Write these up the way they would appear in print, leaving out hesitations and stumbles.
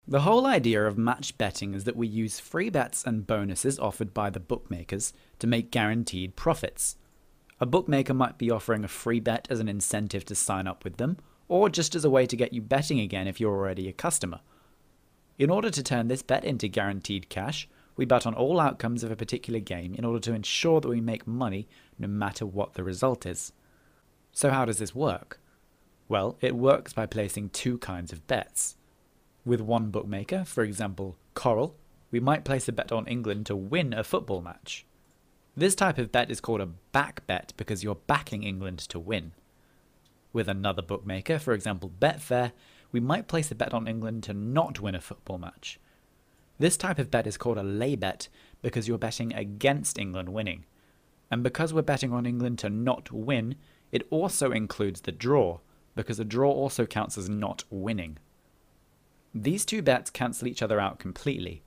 The whole idea of match betting is that we use free bets and bonuses offered by the bookmakers to make guaranteed profits. A bookmaker might be offering a free bet as an incentive to sign up with them, or just as a way to get you betting again if you're already a customer. In order to turn this bet into guaranteed cash, we bet on all outcomes of a particular game in order to ensure that we make money no matter what the result is. So how does this work? Well, it works by placing two kinds of bets. With one bookmaker, for example Coral, we might place a bet on England to win a football match. This type of bet is called a back bet because you're backing England to win. With another bookmaker, for example Betfair, we might place a bet on England to not win a football match. This type of bet is called a lay bet because you're betting against England winning. And because we're betting on England to not win, it also includes the draw, because a draw also counts as not winning. These two bets cancel each other out completely.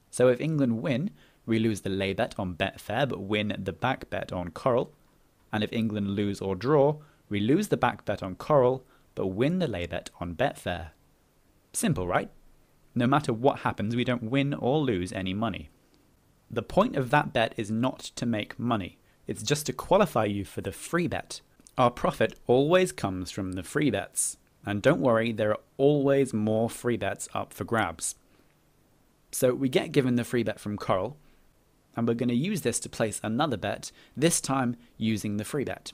So if England win, we lose the lay bet on Betfair but win the back bet on Coral. And if England lose or draw, we lose the back bet on Coral but win the lay bet on Betfair. Simple, right? No matter what happens, we don't win or lose any money. The point of that bet is not to make money. It's just to qualify you for the free bet. Our profit always comes from the free bets. And don't worry, there are always more free bets up for grabs. So we get given the free bet from Coral, and we're going to use this to place another bet, this time using the free bet.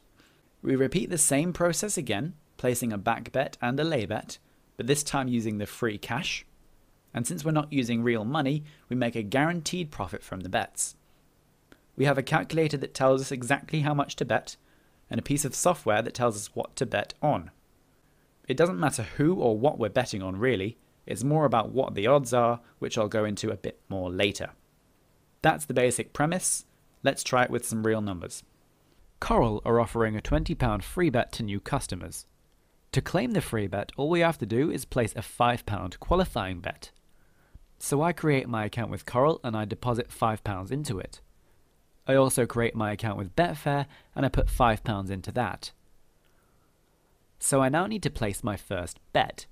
We repeat the same process again, placing a back bet and a lay bet, but this time using the free cash. And since we're not using real money, we make a guaranteed profit from the bets. We have a calculator that tells us exactly how much to bet, and a piece of software that tells us what to bet on. It doesn't matter who or what we're betting on really, it's more about what the odds are, which I'll go into a bit more later. That's the basic premise. Let's try it with some real numbers. Coral are offering a £20 free bet to new customers. To claim the free bet, all we have to do is place a £5 qualifying bet. So I create my account with Coral and I deposit £5 into it. I also create my account with Betfair and I put £5 into that. So I now need to place my first bet.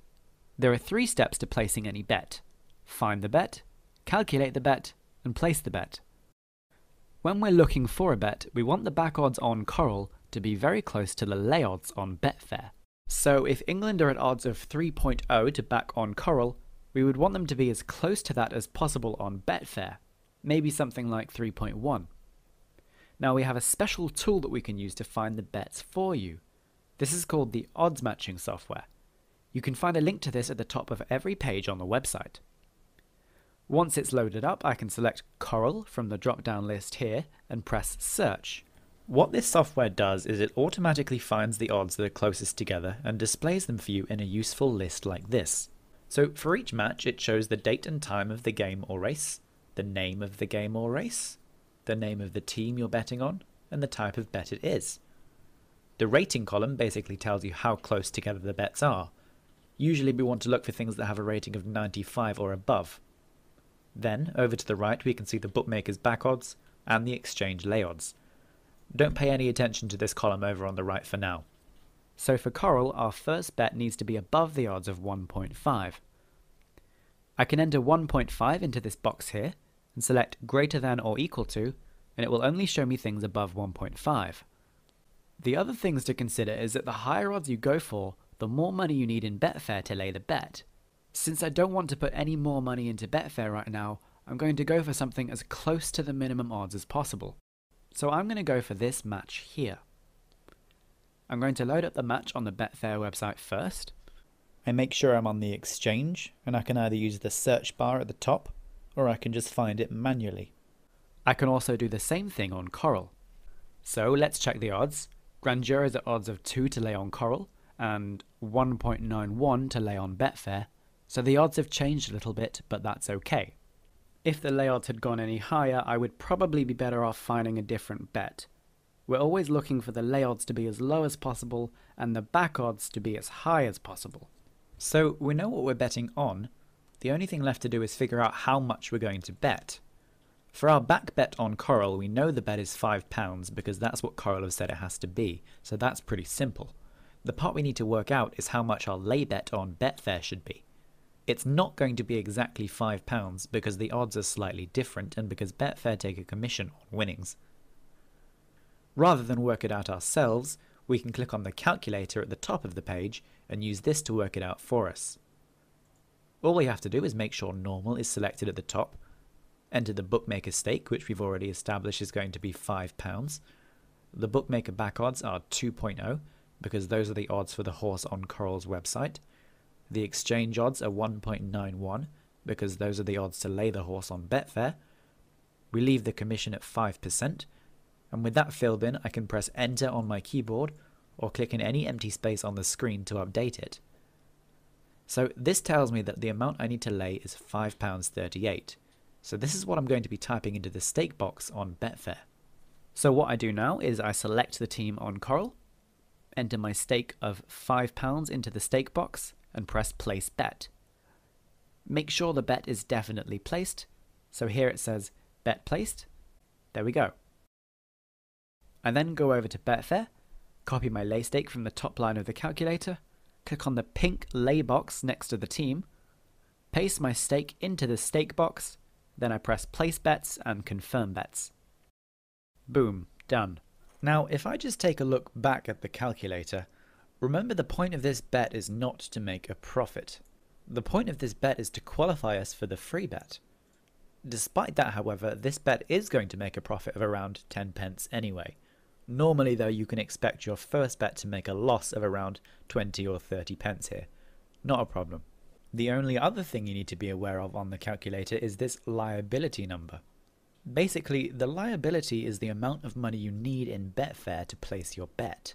There are 3 steps to placing any bet. Find the bet, calculate the bet, and place the bet. When we're looking for a bet, we want the back odds on Coral to be very close to the lay odds on Betfair. So if England are at odds of 3.0 to back on Coral, we would want them to be as close to that as possible on Betfair, maybe something like 3.1. Now we have a special tool that we can use to find the bets for you. This is called the odds matching software. You can find a link to this at the top of every page on the website. Once it's loaded up, I can select Coral from the drop-down list here and press Search. What this software does is it automatically finds the odds that are closest together and displays them for you in a useful list like this. So for each match, it shows the date and time of the game or race, the name of the game or race, the name of the team you're betting on, and the type of bet it is. The rating column basically tells you how close together the bets are. Usually we want to look for things that have a rating of 95 or above. Then, over to the right, we can see the bookmaker's back odds and the exchange lay odds. Don't pay any attention to this column over on the right for now. So for Coral, our first bet needs to be above the odds of 1.5. I can enter 1.5 into this box here and select greater than or equal to, and it will only show me things above 1.5. The other things to consider is that the higher odds you go for, the more money you need in Betfair to lay the bet. Since I don't want to put any more money into Betfair right now, I'm going to go for something as close to the minimum odds as possible. So I'm going to go for this match here. I'm going to load up the match on the Betfair website first. I make sure I'm on the exchange, and I can either use the search bar at the top, or I can just find it manually. I can also do the same thing on Coral. So let's check the odds. Grandeur is at odds of 2 to lay on Coral, and 1.91 to lay on Betfair, so the odds have changed a little bit, but that's okay. If the lay odds had gone any higher, I would probably be better off finding a different bet. We're always looking for the lay odds to be as low as possible, and the back odds to be as high as possible. So we know what we're betting on. The only thing left to do is figure out how much we're going to bet. For our back bet on Coral, we know the bet is £5 because that's what Coral have said it has to be, so that's pretty simple. The part we need to work out is how much our lay bet on Betfair should be. It's not going to be exactly £5 because the odds are slightly different and because Betfair take a commission on winnings. Rather than work it out ourselves, we can click on the calculator at the top of the page and use this to work it out for us. All we have to do is make sure normal is selected at the top, enter the bookmaker stake, which we've already established is going to be £5. The bookmaker back odds are 2.0 because those are the odds for the horse on Coral's website. The exchange odds are 1.91 because those are the odds to lay the horse on Betfair. We leave the commission at 5%, and with that filled in, I can press enter on my keyboard or click in any empty space on the screen to update it. So this tells me that the amount I need to lay is £5.38. So this is what I'm going to be typing into the stake box on Betfair. So what I do now is I select the team on Coral, enter my stake of £5 into the stake box, and press place bet. Make sure the bet is definitely placed. So here it says bet placed. There we go. I then go over to Betfair, copy my lay stake from the top line of the calculator, click on the pink lay box next to the team, paste my stake into the stake box, then I press place bets and confirm bets. Boom, done. Now if I just take a look back at the calculator, remember the point of this bet is not to make a profit. The point of this bet is to qualify us for the free bet. Despite that, however, this bet is going to make a profit of around 10 pence anyway. Normally though, you can expect your first bet to make a loss of around 20 or 30 pence here. Not a problem. The only other thing you need to be aware of on the calculator is this liability number. Basically, the liability is the amount of money you need in Betfair to place your bet.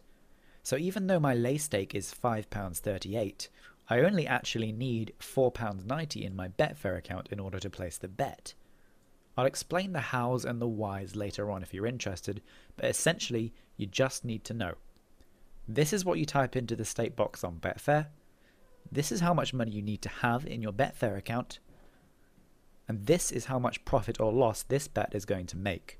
So even though my lay stake is £5.38, I only actually need £4.90 in my Betfair account in order to place the bet. I'll explain the hows and the whys later on if you're interested, but essentially you just need to know. This is what you type into the stake box on Betfair. This is how much money you need to have in your Betfair account. And this is how much profit or loss this bet is going to make.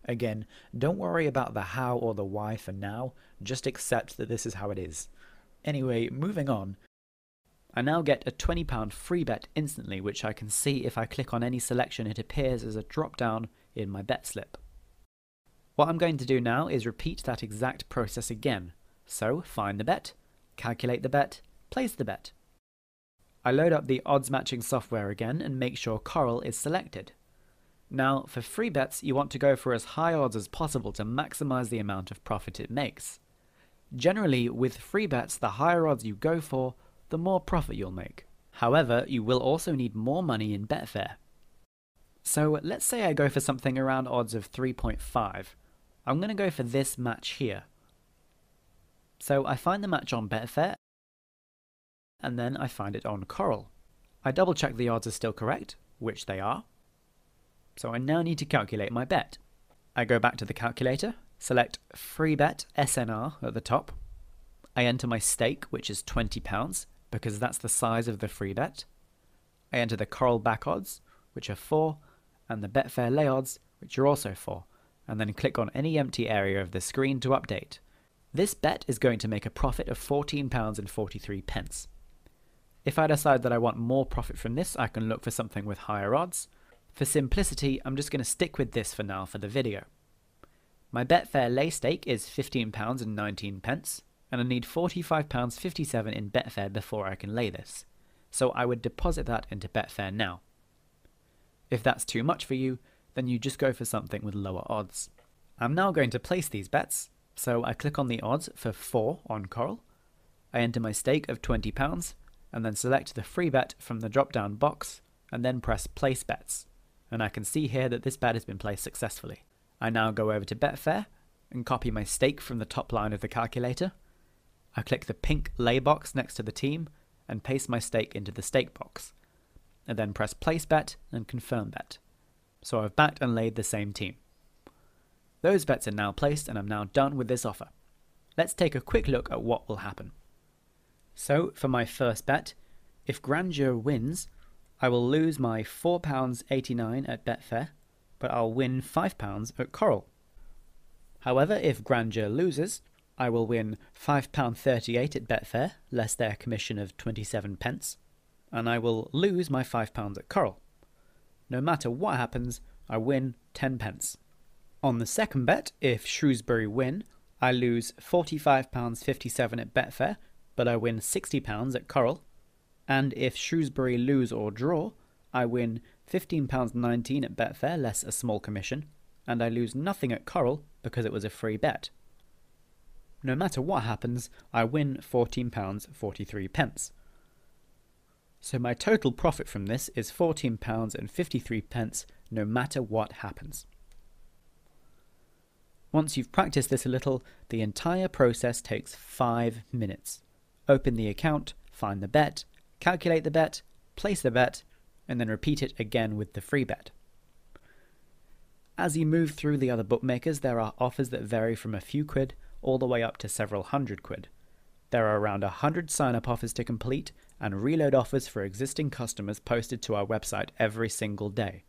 Again, don't worry about the how or the why for now, just accept that this is how it is. Anyway, moving on. I now get a £20 free bet instantly, which I can see if I click on any selection it appears as a drop down in my bet slip. What I'm going to do now is repeat that exact process again. So find the bet, calculate the bet, place the bet. I load up the odds matching software again and make sure Coral is selected. Now for free bets you want to go for as high odds as possible to maximize the amount of profit it makes. Generally with free bets the higher odds you go for, the more profit you'll make. However, you will also need more money in Betfair. So let's say I go for something around odds of 3.5. I'm going to go for this match here. So I find the match on Betfair, and then I find it on Coral. I double check the odds are still correct, which they are. So I now need to calculate my bet. I go back to the calculator, select free bet SNR at the top. I enter my stake, which is £20, because that's the size of the free bet. I enter the Coral back odds, which are 4, and the Betfair lay odds, which are also 4, and then click on any empty area of the screen to update. This bet is going to make a profit of £14.43. If I decide that I want more profit from this, I can look for something with higher odds. For simplicity, I'm just going to stick with this for now for the video. My Betfair lay stake is £15.19, and I need £45.57 in Betfair before I can lay this. So I would deposit that into Betfair now. If that's too much for you, then you just go for something with lower odds. I'm now going to place these bets, so I click on the odds for 4 on Coral. I enter my stake of £20, and then select the free bet from the drop-down box, and then press place bets. And I can see here that this bet has been placed successfully. I now go over to Betfair and copy my stake from the top line of the calculator. I click the pink lay box next to the team and paste my stake into the stake box, and then press place bet and confirm bet. So I've backed and laid the same team. Those bets are now placed and I'm now done with this offer. Let's take a quick look at what will happen. So for my first bet, if Grandeur wins, I will lose my £4.89 at Betfair, but I'll win £5 at Coral. However, if Grandeur loses, I will win £5.38 at Betfair, less their commission of 27 pence. and I will lose my £5 at Coral. No matter what happens, I win 10 pence. On the second bet, if Shrewsbury win, I lose £45.57 at Betfair, but I win £60 at Coral. And if Shrewsbury lose or draw, I win £15.19 at Betfair, less a small commission, and I lose nothing at Coral because it was a free bet. No matter what happens, I win £14.43. So my total profit from this is £14.53 no matter what happens. Once you've practiced this a little, the entire process takes 5 minutes. Open the account, find the bet, calculate the bet, place the bet, and then repeat it again with the free bet. As you move through the other bookmakers, there are offers that vary from a few quid all the way up to several hundred quid. There are around 100 sign-up offers to complete and reload offers for existing customers posted to our website every single day.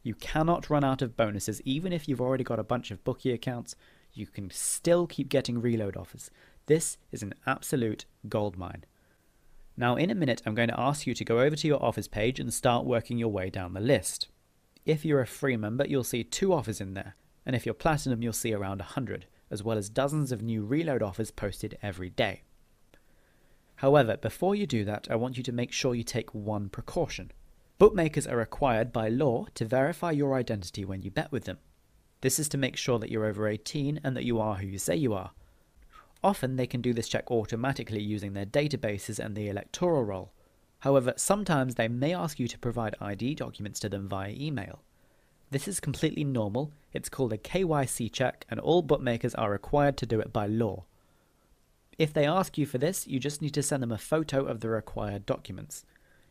You cannot run out of bonuses. Even if you've already got a bunch of bookie accounts, you can still keep getting reload offers. This is an absolute goldmine. Now in a minute I'm going to ask you to go over to your offers page and start working your way down the list. If you're a free member, you'll see 2 offers in there, and if you're platinum you'll see around 100, as well as dozens of new reload offers posted every day. However, before you do that, I want you to make sure you take one precaution. Bookmakers are required by law to verify your identity when you bet with them. This is to make sure that you're over 18 and that you are who you say you are. Often they can do this check automatically using their databases and the electoral roll. However, sometimes they may ask you to provide ID documents to them via email. This is completely normal. It's called a KYC check, and all bookmakers are required to do it by law. If they ask you for this, you just need to send them a photo of the required documents.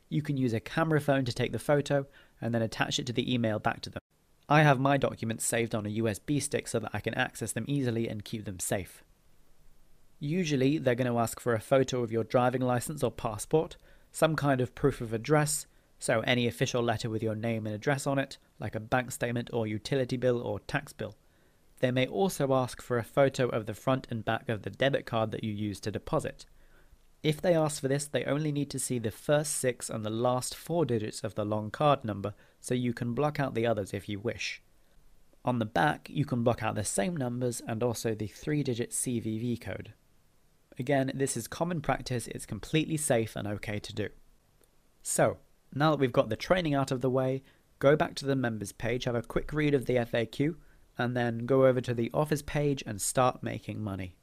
You can use a camera phone to take the photo and then attach it to the email back to them. I have my documents saved on a USB stick so that I can access them easily and keep them safe. Usually they're going to ask for a photo of your driving license or passport, some kind of proof of address, so any official letter with your name and address on it, like a bank statement or utility bill or tax bill. They may also ask for a photo of the front and back of the debit card that you use to deposit. If they ask for this, they only need to see the first 6 and the last 4 digits of the long card number, so you can block out the others if you wish. On the back, you can block out the same numbers and also the 3-digit CVV code. Again, this is common practice, it's completely safe and okay to do. So, now that we've got the training out of the way, go back to the members page, have a quick read of the FAQ, and then go over to the offers page and start making money.